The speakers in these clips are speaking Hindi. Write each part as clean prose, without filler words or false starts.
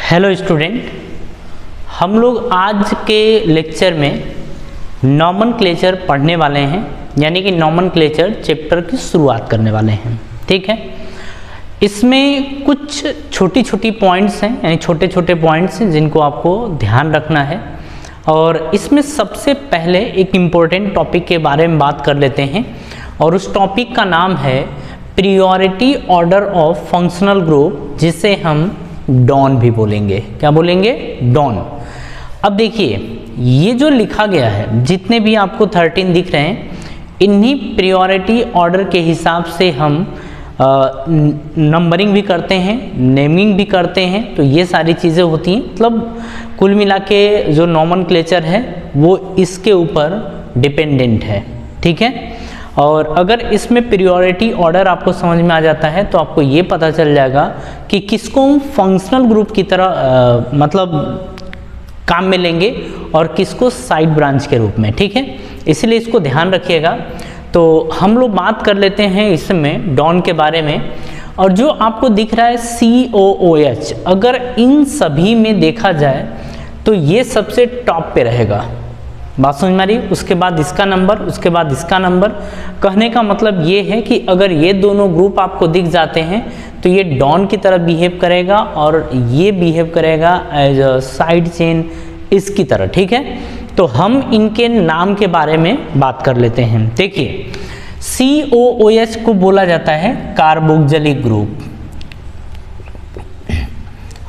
हेलो स्टूडेंट, हम लोग आज के लेक्चर में नॉमनक्लेचर पढ़ने वाले हैं, यानी कि नॉमनक्लेचर चैप्टर की शुरुआत करने वाले हैं। ठीक है, इसमें कुछ छोटी छोटी पॉइंट्स हैं, यानी छोटे छोटे पॉइंट्स हैं जिनको आपको ध्यान रखना है। और इसमें सबसे पहले एक इम्पोर्टेंट टॉपिक के बारे में बात कर लेते हैं, और उस टॉपिक का नाम है priority order of functional group, जिसे हम डॉन भी बोलेंगे। क्या बोलेंगे? डॉन। अब देखिए, ये जो लिखा गया है, जितने भी आपको 13 दिख रहे हैं, इन्हीं प्रियोरिटी ऑर्डर के हिसाब से हम नंबरिंग भी करते हैं, नेमिंग भी करते हैं। तो ये सारी चीज़ें होती हैं। मतलब कुल मिला के जो नॉमनक्लेचर है वो इसके ऊपर डिपेंडेंट है। ठीक है, और अगर इसमें प्रियोरिटी ऑर्डर आपको समझ में आ जाता है तो आपको ये पता चल जाएगा कि किसको हम फंक्शनल ग्रुप की तरह मतलब काम में लेंगे और किसको साइड ब्रांच के रूप में। ठीक है, इसलिए इसको ध्यान रखिएगा। तो हम लोग बात कर लेते हैं इसमें डॉन के बारे में। और जो आपको दिख रहा है COOH, अगर इन सभी में देखा जाए तो ये सबसे टॉप पे रहेगा। बात समझ में आ रही? उसके बाद इसका नंबर, उसके बाद इसका नंबर। कहने का मतलब ये है कि अगर ये दोनों ग्रुप आपको दिख जाते हैं तो ये डॉन की तरह बिहेव करेगा और ये बिहेव करेगा एज अ साइड चेन इसकी तरह। ठीक है, तो हम इनके नाम के बारे में बात कर लेते हैं। देखिए, COOH को बोला जाता है कार्बोक्जिलिक ग्रुप।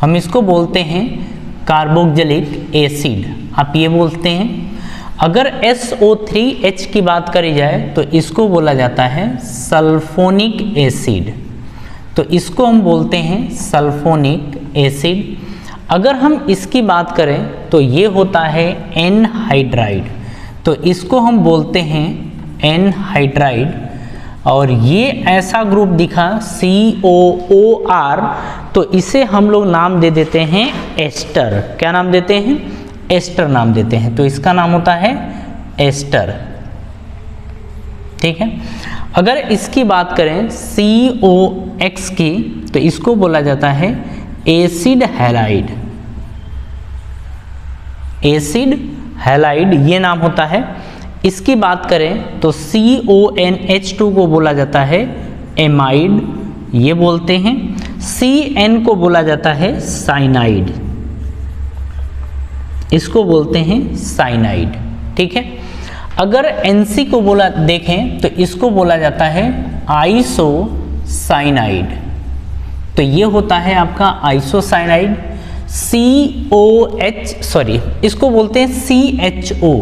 हम इसको बोलते हैं कार्बोक्जिलिक एसिड, आप ये बोलते हैं। अगर SO3H की बात करी जाए तो इसको बोला जाता है सल्फोनिक एसिड, तो इसको हम बोलते हैं सल्फोनिक एसिड। अगर हम इसकी बात करें तो ये होता है एनहाइड्राइड, तो इसको हम बोलते हैं एनहाइड्राइड। और ये ऐसा ग्रुप दिखा COOR, तो इसे हम लोग नाम दे देते हैं एस्टर। क्या नाम देते हैं? एस्टर नाम देते हैं। तो इसका नाम होता है एस्टर। ठीक है, अगर इसकी बात करें COX की, तो इसको बोला जाता है एसिड हैलाइड। एसिड हैलाइड ये नाम होता है। इसकी बात करें तो CONH2 को बोला जाता है एमाइड, ये बोलते हैं। CN को बोला जाता है साइनाइड, इसको बोलते हैं साइनाइड। ठीक है, अगर NC को बोला देखें तो इसको बोला जाता है आइसोसाइनाइड, तो ये होता है आपका आइसोसाइनाइड। इसको बोलते हैं CHO,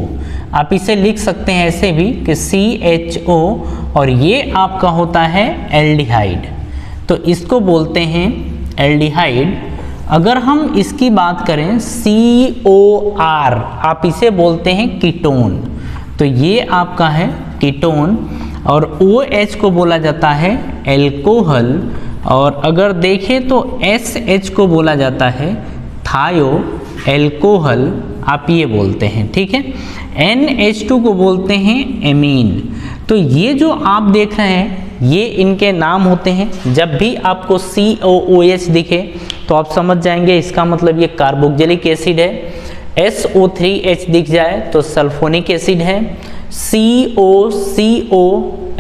आप इसे लिख सकते हैं ऐसे भी कि CHO, और ये आपका होता है एल्डिहाइड, तो इसको बोलते हैं एल्डिहाइड। अगर हम इसकी बात करें COR, आप इसे बोलते हैं कीटोन, तो ये आपका है कीटोन। और OH को बोला जाता है एल्कोहल। और अगर देखें तो SH को बोला जाता है थायो एल्कोहल, आप ये बोलते हैं। ठीक है, NH2 को बोलते हैं एमीन। तो ये जो आप देख रहे हैं ये इनके नाम होते हैं। जब भी आपको COOH दिखे तो आप समझ जाएंगे इसका मतलब ये कार्बोक्जिलिक एसिड है। SO3H दिख जाए तो सल्फोनिक एसिड है। COCO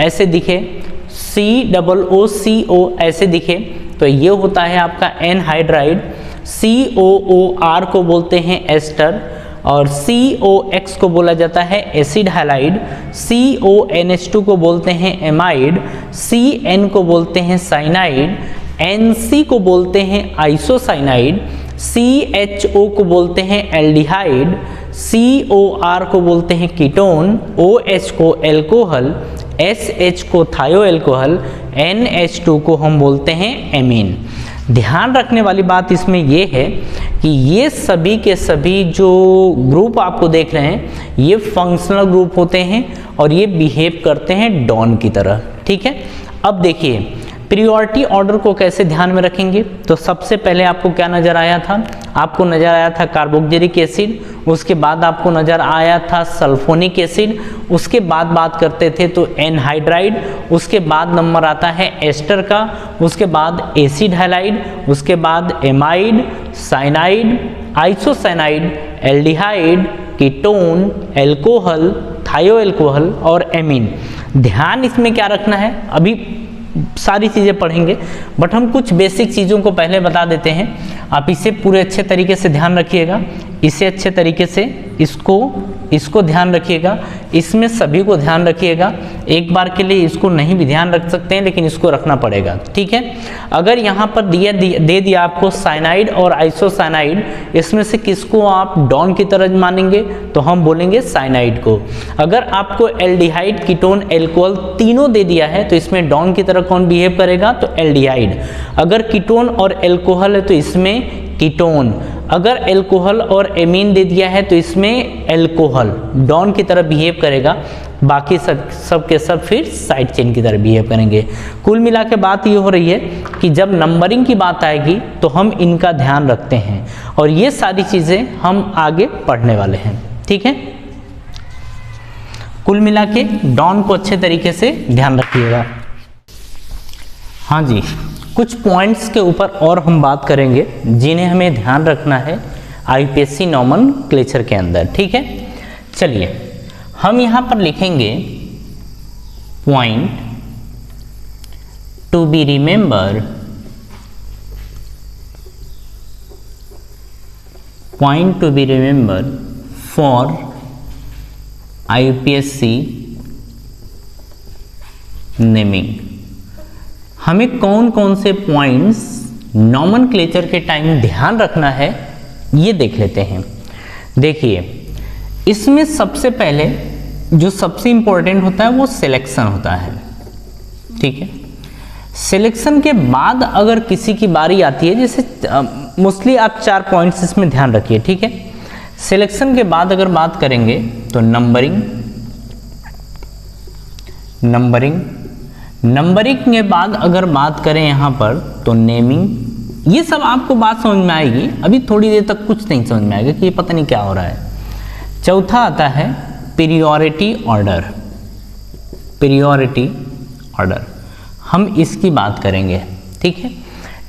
ऐसे दिखे, COOCO ऐसे दिखे, तो ये होता है आपका एनहाइड्राइड। COOR को बोलते हैं एस्टर, और COX को बोला जाता है एसिड हैलाइड। CONH2 को बोलते हैं एमाइड। CN को बोलते हैं साइनाइड। NC को बोलते हैं आइसोसाइनाइड। CHO को बोलते हैं एल्डिहाइड। COR को बोलते हैं कीटोन। OH को एल्कोहल। SH को थायो एल्कोहल। NH2 को हम बोलते हैं एमीन। ध्यान रखने वाली बात इसमें यह है कि ये सभी के सभी जो ग्रुप आपको देख रहे हैं ये फंक्शनल ग्रुप होते हैं और ये बिहेव करते हैं डॉन की तरह। ठीक है, अब देखिए प्रियोरिटी ऑर्डर को कैसे ध्यान में रखेंगे। तो सबसे पहले आपको क्या नजर आया था, आपको नज़र आया था कार्बोक्सिलिक एसिड, उसके बाद आपको नज़र आया था सल्फोनिक एसिड, उसके बाद बात करते थे तो एनहाइड्राइड, उसके बाद नंबर आता है एस्टर का, उसके बाद एसिड हैलाइड, उसके बाद amide, cyanide, isocyanide, aldehyde, ketone, alcohol, thioalcohol और एमीन। ध्यान इसमें क्या रखना है, अभी सारी चीज़ें पढ़ेंगे बट हम कुछ बेसिक चीज़ों को पहले बता देते हैं। आप इसे पूरे अच्छे तरीके से ध्यान रखिएगा, इसे अच्छे तरीके से इसको ध्यान रखिएगा, इसमें सभी को ध्यान रखिएगा। एक बार के लिए इसको नहीं भी ध्यान रख सकते हैं लेकिन इसको रखना पड़ेगा, ठीक है। अगर यहाँ पर दे दिया आपको साइनाइड और आइसोसाइनाइड, इसमें से किसको आप डॉन की तरह मानेंगे तो हम बोलेंगे साइनाइड को। अगर आपको एल्डिहाइड, कीटोन, एल्कोहल तीनों दे दिया है तो इसमें डॉन की तरह कौन बिहेव करेगा तो एल्डिहाइड। अगर कीटोन और एल्कोहल है तो इसमें कीटोन। अगर एल्कोहल और एमीन दे दिया है तो इसमें एल्कोहल डॉन की तरह बिहेव करेगा, बाकी सब के सब फिर साइड चेन की तरह बिहेव करेंगे। कुल मिला के बात ये हो रही है कि जब नंबरिंग की बात आएगी तो हम इनका ध्यान रखते हैं और ये सारी चीज़ें हम आगे पढ़ने वाले हैं, ठीक है। कुल मिला के डॉन को अच्छे तरीके से ध्यान रखिएगा। हाँ जी, कुछ पॉइंट्स के ऊपर और हम बात करेंगे जिन्हें हमें ध्यान रखना है आईपीएससी नॉमेनक्लेचर के अंदर, ठीक है। चलिए हम यहाँ पर लिखेंगे point to be remember, point to be remember for IPSC naming. हमें कौन कौन से पॉइंट्स नॉमेनक्लेचर के टाइम ध्यान रखना है ये देख लेते हैं। देखिए इसमें सबसे पहले जो सबसे इंपॉर्टेंट होता है वो सिलेक्शन होता है, ठीक है। सिलेक्शन के बाद अगर किसी की बारी आती है, जैसे मोस्टली आप 4 पॉइंट्स इसमें ध्यान रखिए, ठीक है। सिलेक्शन के बाद अगर बात करेंगे तो नंबरिंग के बाद अगर बात करें यहाँ पर तो नेमिंग। ये सब आपको बात समझ में आएगी, अभी थोड़ी देर तक कुछ नहीं समझ में आएगा कि ये पता नहीं क्या हो रहा है। चौथा आता है प्रियोरिटी ऑर्डर, हम इसकी बात करेंगे, ठीक है।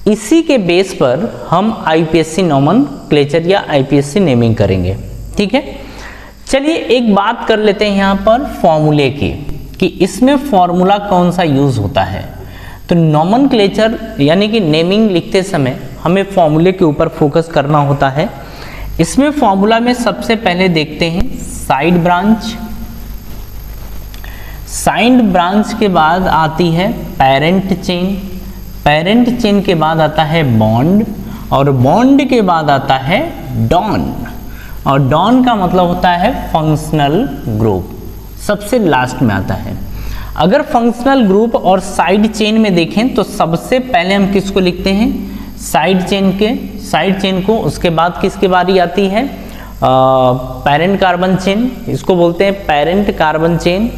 इसी के बेस पर हम आईपीएससी नॉमेनक्लेचर या आईपीएससी नेमिंग करेंगे, ठीक है। चलिए एक बात कर लेते हैं यहाँ पर फॉर्मूले की कि इसमें फॉर्मूला कौन सा यूज होता है। तो नॉमेनक्लेचर यानी कि नेमिंग लिखते समय हमें फॉर्मूले के ऊपर फोकस करना होता है। इसमें फॉर्मूला में सबसे पहले देखते हैं साइड ब्रांच के बाद आती है पेरेंट चेन के बाद आता है बॉन्ड, और बॉन्ड के बाद आता है डॉन, और डॉन का मतलब होता है फंक्शनल ग्रुप, सबसे लास्ट में आता है। अगर फंक्शनल ग्रुप और साइड चेन में देखें तो सबसे पहले हम किसको लिखते हैं साइड चेन को, उसके बाद किसकी बारी आती है पेरेंट कार्बन चेन, इसको बोलते हैं पेरेंट कार्बन चेन,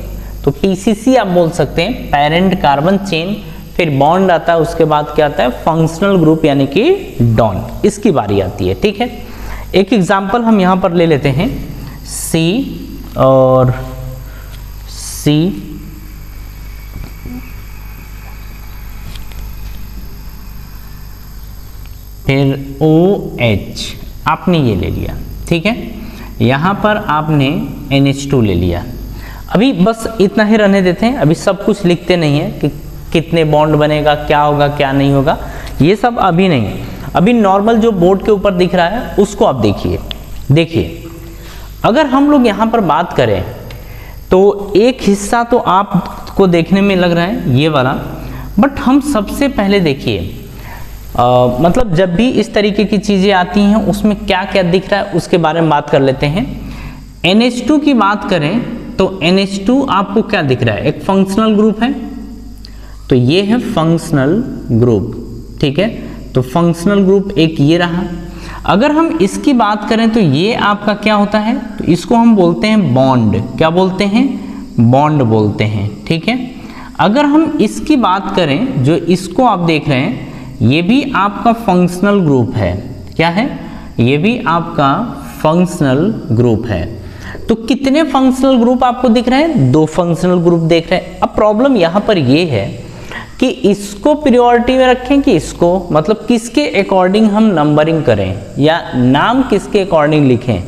तो पीसीसी आप बोल सकते हैं पेरेंट कार्बन चेन। फिर बॉन्ड आता है, उसके बाद क्या आता है फंक्शनल ग्रुप यानी कि डॉन, इसकी बारी आती है, ठीक है। एक एग्जांपल हम यहाँ पर ले लेते हैं सी और सी, फिर OH आपने ये ले लिया, ठीक है। यहाँ पर आपने NH2 ले लिया। अभी बस इतना ही रहने देते हैं, अभी सब कुछ लिखते नहीं है कि कितने बॉन्ड बनेगा, क्या होगा क्या नहीं होगा, ये सब अभी नहीं। अभी नॉर्मल जो बोर्ड के ऊपर दिख रहा है उसको आप देखिए। अगर हम लोग यहाँ पर बात करें तो एक हिस्सा तो आपको देखने में लग रहा है ये वाला, बट हम सबसे पहले देखिए मतलब जब भी इस तरीके की चीज़ें आती हैं उसमें क्या क्या दिख रहा है उसके बारे में बात कर लेते हैं। NH2 की बात करें तो NH2 आपको क्या दिख रहा है, एक फंक्शनल ग्रुप है, तो ये है फंक्शनल ग्रुप, ठीक है। तो फंक्शनल ग्रुप एक ये रहा। अगर हम इसकी बात करें तो ये आपका क्या होता है, तो इसको हम बोलते हैं बॉन्ड, क्या बोलते हैं बॉन्ड बोलते हैं, ठीक है। अगर हम इसकी बात करें जो इसको आप देख रहे हैं ये भी आपका फंक्शनल ग्रुप है, क्या है ये भी आपका फंक्शनल ग्रुप है। तो कितने फंक्शनल ग्रुप आपको दिख रहे हैं? 2 फंक्शनल ग्रुप देख रहे हैं। अब प्रॉब्लम यहाँ पर ये है कि इसको प्रायोरिटी में रखें कि इसको, मतलब किसके अकॉर्डिंग हम नंबरिंग करें या नाम किसके अकॉर्डिंग लिखें,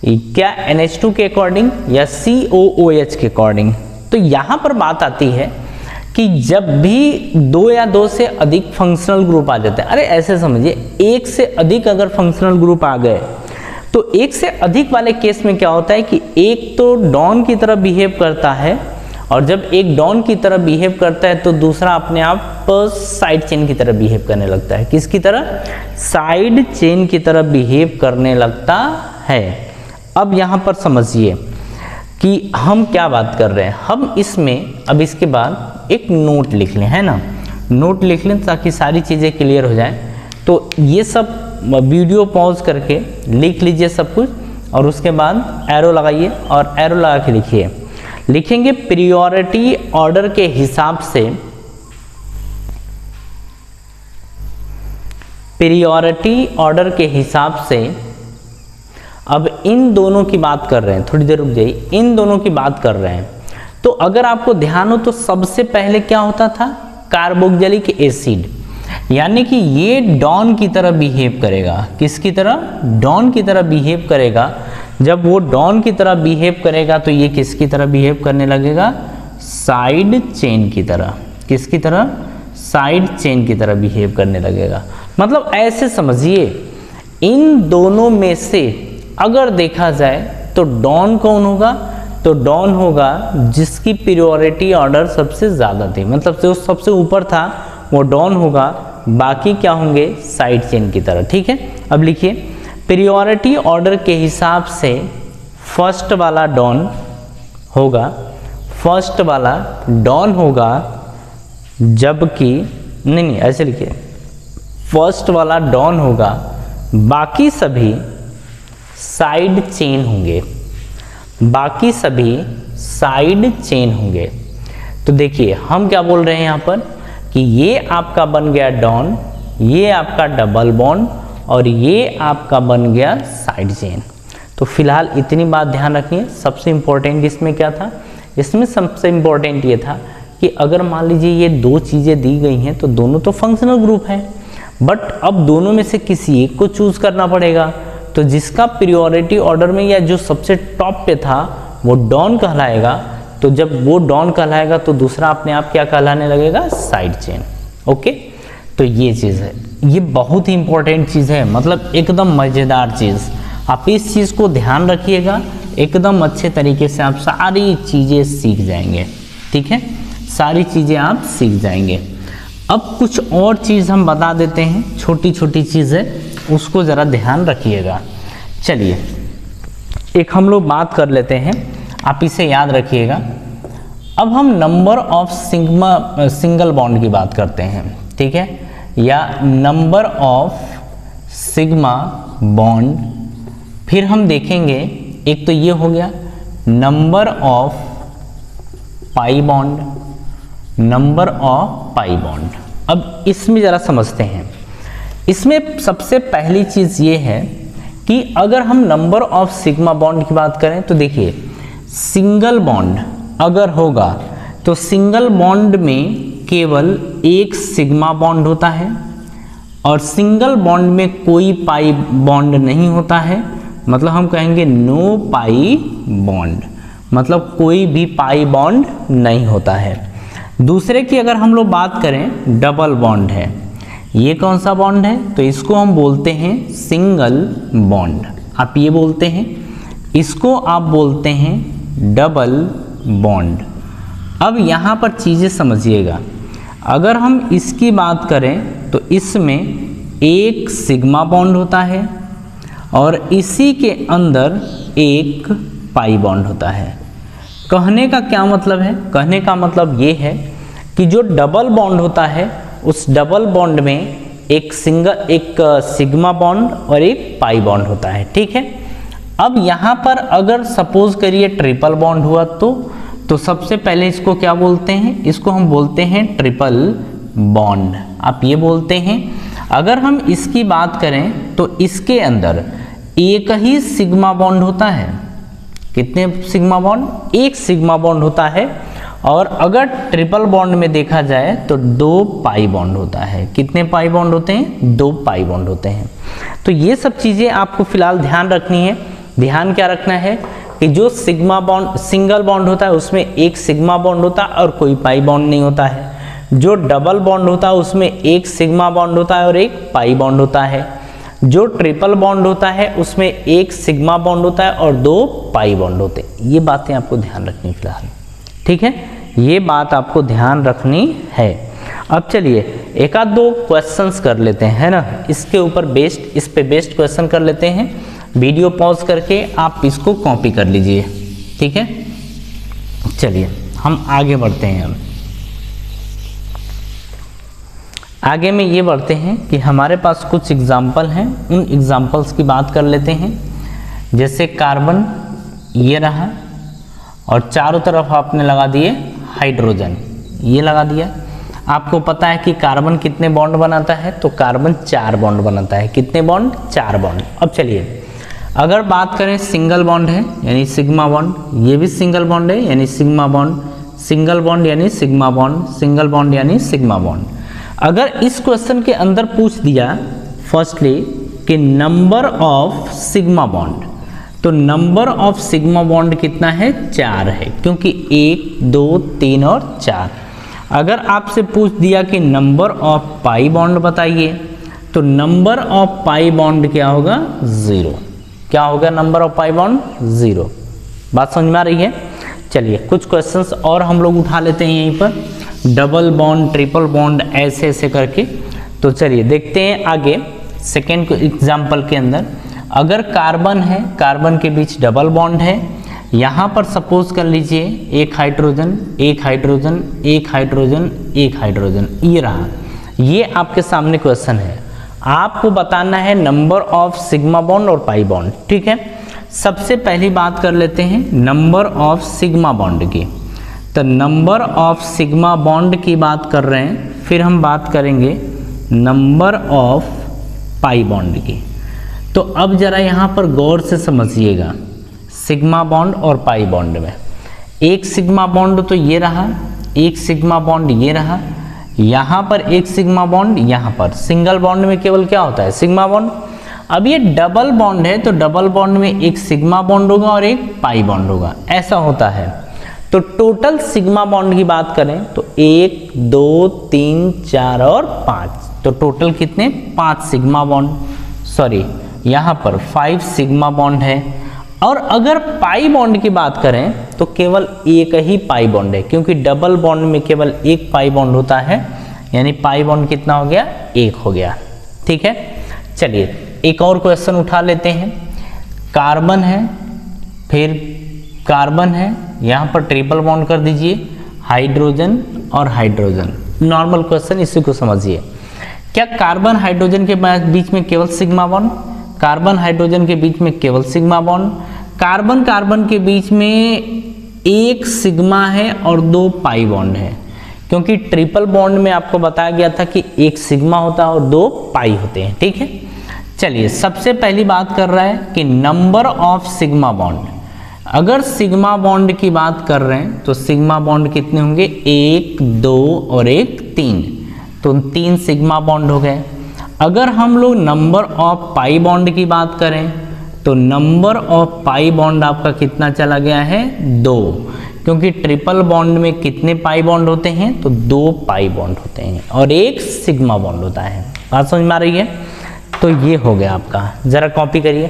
क्या NH2 के अकॉर्डिंग या COOH के अकॉर्डिंग। तो यहाँ पर बात आती है कि जब भी 2 या 2 से अधिक फंक्शनल ग्रुप आ जाते हैं, अरे ऐसे समझिए 1 से अधिक अगर फंक्शनल ग्रुप आ गए तो 1 से अधिक वाले केस में क्या होता है कि एक तो डॉन की तरह बिहेव करता है, और जब एक डॉन की तरह बिहेव करता है तो दूसरा अपने आप साइड चेन की तरह बिहेव करने लगता है। किसकी तरह? साइड चेन की तरह बिहेव करने लगता है। अब यहाँ पर समझिए कि हम क्या बात कर रहे हैं। हम इसमें अब इसके बाद एक नोट लिख लें, है ना, नोट लिख लें ताकि सारी चीज़ें क्लियर हो जाएं। तो ये सब वीडियो पॉज करके लिख लीजिए सब कुछ, और उसके बाद एरो लगाइए और एरो लगा के लिखिए। लिखेंगे प्रायोरिटी ऑर्डर के हिसाब से, प्रायोरिटी ऑर्डर के हिसाब से। अब इन दोनों की बात कर रहे हैं, थोड़ी देर रुक जाइए, इन दोनों की बात कर रहे हैं। तो अगर आपको ध्यान हो तो सबसे पहले क्या होता था? कार्बोक्सिलिक एसिड, यानी कि ये डॉन की तरह बिहेव करेगा। किसकी तरह? डॉन की तरह बिहेव करेगा। जब वो डॉन की तरह बिहेव करेगा तो ये किसकी तरह बिहेव करने लगेगा? साइड चेन की तरह। किसकी तरह? साइड चेन की तरह बिहेव करने लगेगा। मतलब ऐसे समझिए, इन दोनों में से अगर देखा जाए तो डॉन कौन होगा? तो डॉन होगा जिसकी प्रायोरिटी ऑर्डर सबसे ज़्यादा थी, मतलब जो सबसे ऊपर था वो डॉन होगा, बाकी क्या होंगे? साइड चेन की तरह। ठीक है, अब लिखिए प्रायोरिटी ऑर्डर के हिसाब से फर्स्ट वाला डॉन होगा, फर्स्ट वाला डॉन होगा, जबकि नहीं ऐसे लिखिए, फर्स्ट वाला डॉन होगा, बाकी सभी साइड चेन होंगे, बाकी सभी साइड चेन होंगे। तो देखिए हम क्या बोल रहे हैं यहाँ पर कि ये आपका बन गया डॉन, ये आपका डबल बॉन्ड, और ये आपका बन गया साइड चेन। तो फिलहाल इतनी बात ध्यान रखिए। सबसे इम्पोर्टेंट इसमें क्या था? इसमें सबसे इम्पोर्टेंट ये था कि अगर मान लीजिए ये 2 चीज़ें दी गई हैं तो दोनों तो फंक्शनल ग्रुप हैं, बट अब दोनों में से किसी एक को चूज करना पड़ेगा। तो जिसका प्रायोरिटी ऑर्डर में या जो सबसे टॉप पे था वो डॉन कहलाएगा। तो जब वो डॉन कहलाएगा तो दूसरा अपने आप क्या कहलाने लगेगा? Side chain. ओके, तो ये चीज़ है, ये बहुत ही इंपॉर्टेंट चीज़ है, मतलब एकदम मज़ेदार चीज़। आप इस चीज़ को ध्यान रखिएगा, एकदम अच्छे तरीके से आप सारी चीज़ें सीख जाएंगे। ठीक है, सारी चीज़ें आप सीख जाएंगे। अब कुछ और चीज़ हम बता देते हैं, छोटी छोटी चीज़ें, उसको ज़रा ध्यान रखिएगा। चलिए एक हम लोग बात कर लेते हैं, आप इसे याद रखिएगा। अब हम नंबर ऑफ सिंगल बॉन्ड की बात करते हैं, ठीक है, या नंबर ऑफ सिग्मा बॉन्ड। फिर हम देखेंगे, एक तो ये हो गया number of pi bond, number of pi bond. अब इसमें ज़रा समझते हैं। इसमें सबसे पहली चीज़ ये है कि अगर हम नंबर ऑफ सिग्मा बॉन्ड की बात करें तो देखिए, सिंगल बॉन्ड अगर होगा तो सिंगल बॉन्ड में केवल एक सिग्मा बॉन्ड होता है, और सिंगल बॉन्ड में कोई पाई बॉन्ड नहीं होता है। मतलब हम कहेंगे नो पाई बॉन्ड, मतलब कोई भी पाई बॉन्ड नहीं होता है। दूसरे की अगर हम लोग बात करें, डबल बॉन्ड है। ये कौन सा बॉन्ड है? तो इसको हम बोलते हैं सिंगल बॉन्ड, आप ये बोलते हैं। इसको आप बोलते हैं डबल बॉन्ड। अब यहाँ पर चीज़ें समझिएगा, अगर हम इसकी बात करें तो इसमें एक सिग्मा बॉन्ड होता है और इसी के अंदर एक पाई बॉन्ड होता है। कहने का क्या मतलब है? कहने का मतलब ये है कि जो डबल बॉन्ड होता है उस डबल बॉन्ड में एक सिग्मा बॉन्ड और एक पाई बॉन्ड होता है, ठीक है। अब यहाँ पर अगर सपोज करिए ट्रिपल बॉन्ड हुआ तो सबसे पहले इसको क्या बोलते हैं? इसको हम बोलते हैं ट्रिपल बॉन्ड, आप ये बोलते हैं। अगर हम इसकी बात करें तो इसके अंदर एक ही सिग्मा बॉन्ड होता है। कितने सिग्मा बॉन्ड? एक सिग्मा बॉन्ड होता है। और अगर ट्रिपल बॉन्ड में देखा जाए तो 2 पाई बॉन्ड होता है। कितने पाई बॉन्ड होते हैं? 2 पाई बॉन्ड होते हैं। तो ये सब चीज़ें आपको फिलहाल ध्यान रखनी है। ध्यान क्या रखना है कि जो सिग्मा बॉन्ड सिंगल बॉन्ड होता है उसमें एक सिग्मा बॉन्ड होता है और कोई पाई बॉन्ड नहीं होता है। जो डबल बॉन्ड होता है उसमें एक सिग्मा बॉन्ड होता है और एक पाई बॉन्ड होता है। जो ट्रिपल बॉन्ड होता है उसमें एक सिग्मा बॉन्ड होता है और 2 पाई बॉन्ड होते हैं। ये बातें आपको ध्यान रखनी फिलहाल, ठीक है, ये बात आपको ध्यान रखनी है। अब चलिए एक आध 2 क्वेश्चंस कर लेते हैं, है ना, इसके ऊपर बेस्ड, इस पे बेस्ड क्वेश्चन कर लेते हैं। वीडियो पॉज करके आप इसको कॉपी कर लीजिए, ठीक है। चलिए हम आगे बढ़ते हैं। अब आगे में ये बढ़ते हैं कि हमारे पास कुछ एग्जाम्पल हैं, उन एग्जाम्पल्स की बात कर लेते हैं। जैसे कार्बन ये रहा और चारों तरफ आपने लगा दिए हाइड्रोजन, ये लगा दिया। आपको पता है कि कार्बन कितने बॉन्ड बनाता है? तो कार्बन 4 बॉन्ड बनाता है। कितने बॉन्ड? 4 बॉन्ड। अब चलिए अगर बात करें सिंगल बॉन्ड है यानी सिग्मा बॉन्ड, ये भी सिंगल बॉन्ड है यानी सिग्मा बॉन्ड, सिंगल बॉन्ड यानी सिग्मा बॉन्ड, सिंगल बॉन्ड यानी सिग्मा बॉन्ड। अगर इस क्वेश्चन के अंदर पूछ दिया फर्स्टली कि नंबर ऑफ सिग्मा बॉन्ड, तो नंबर ऑफ सिग्मा बॉन्ड कितना है? 4 है, क्योंकि 1, 2, 3 और 4। अगर आपसे पूछ दिया कि नंबर ऑफ पाई बॉन्ड बताइए, तो नंबर ऑफ पाई बॉन्ड क्या होगा? 0। क्या होगा नंबर ऑफ पाई बॉन्ड? 0। बात समझ में आ रही है? चलिए कुछ क्वेश्चंस और हम लोग उठा लेते हैं यहीं पर, डबल बॉन्ड, ट्रिपल बॉन्ड, ऐसे ऐसे करके। तो चलिए देखते हैं आगे। सेकेंड एग्जाम्पल के अंदर अगर कार्बन है, कार्बन के बीच डबल बॉन्ड है, यहाँ पर सपोज कर लीजिए एक हाइड्रोजन, एक हाइड्रोजन, एक हाइड्रोजन, एक हाइड्रोजन, ये रहा। ये आपके सामने क्वेश्चन है, आपको बताना है नंबर ऑफ सिग्मा बॉन्ड और पाई बॉन्ड, ठीक है। सबसे पहली बात कर लेते हैं नंबर ऑफ सिग्मा बॉन्ड की। तो नंबर ऑफ सिग्मा बॉन्ड की बात कर रहे हैं, फिर हम बात करेंगे नंबर ऑफ पाई बॉन्ड की। तो अब जरा यहाँ पर गौर से समझिएगा, सिग्मा बॉन्ड और पाई बॉन्ड में एक सिग्मा बॉन्ड तो ये रहा, एक सिग्मा बॉन्ड ये रहा, यहाँ पर एक सिग्मा बॉन्ड, यहाँ पर सिंगल बॉन्ड में केवल क्या होता है? Sigma bond. अब ये डबल बॉन्ड है तो डबल बॉन्ड में एक सिग्मा बॉन्ड होगा और एक पाई बॉन्ड होगा, ऐसा होता है। तो टोटल सिग्मा बॉन्ड की बात करें तो 1, 2, 3, 4 और 5, तो टोटल कितने? 5 सिग्मा बॉन्ड, सॉरी यहाँ पर 5 सिग्मा बॉन्ड है। और अगर पाई बॉन्ड की बात करें तो केवल एक ही पाई बॉन्ड है, क्योंकि डबल बॉन्ड में केवल एक पाई बॉन्ड होता है, यानी पाई बॉन्ड कितना हो गया? 1 हो गया, ठीक है। चलिए एक और क्वेश्चन उठा लेते हैं। कार्बन है, फिर कार्बन है, यहाँ पर ट्रिपल बॉन्ड कर दीजिए, हाइड्रोजन और हाइड्रोजन। नॉर्मल क्वेश्चन, इसी को समझिए। क्या कार्बन हाइड्रोजन के बीच में केवल सिग्मा बॉन्ड? कार्बन हाइड्रोजन के बीच में केवल सिग्मा बॉन्ड। कार्बन कार्बन के बीच में एक सिग्मा है और 2 पाई बॉन्ड है, क्योंकि ट्रिपल बॉन्ड में आपको बताया गया था कि एक सिग्मा होता है और 2 पाई होते हैं, ठीक है। चलिए सबसे पहली बात कर रहा है कि नंबर ऑफ सिग्मा बॉन्ड। अगर सिग्मा बॉन्ड की बात कर रहे हैं तो सिग्मा बॉन्ड कितने होंगे? 1, 2 और 1, 3, तो 3 सिग्मा बॉन्ड हो गए। अगर हम लोग नंबर ऑफ पाई बॉन्ड की बात करें तो नंबर ऑफ पाई बॉन्ड आपका कितना चला गया है? 2, क्योंकि ट्रिपल बॉन्ड में कितने पाई बॉन्ड होते हैं? तो 2 पाई बॉन्ड होते हैं और 1 सिग्मा बॉन्ड होता है। बात समझ में आ रही है? तो ये हो गया आपका, जरा कॉपी करिए।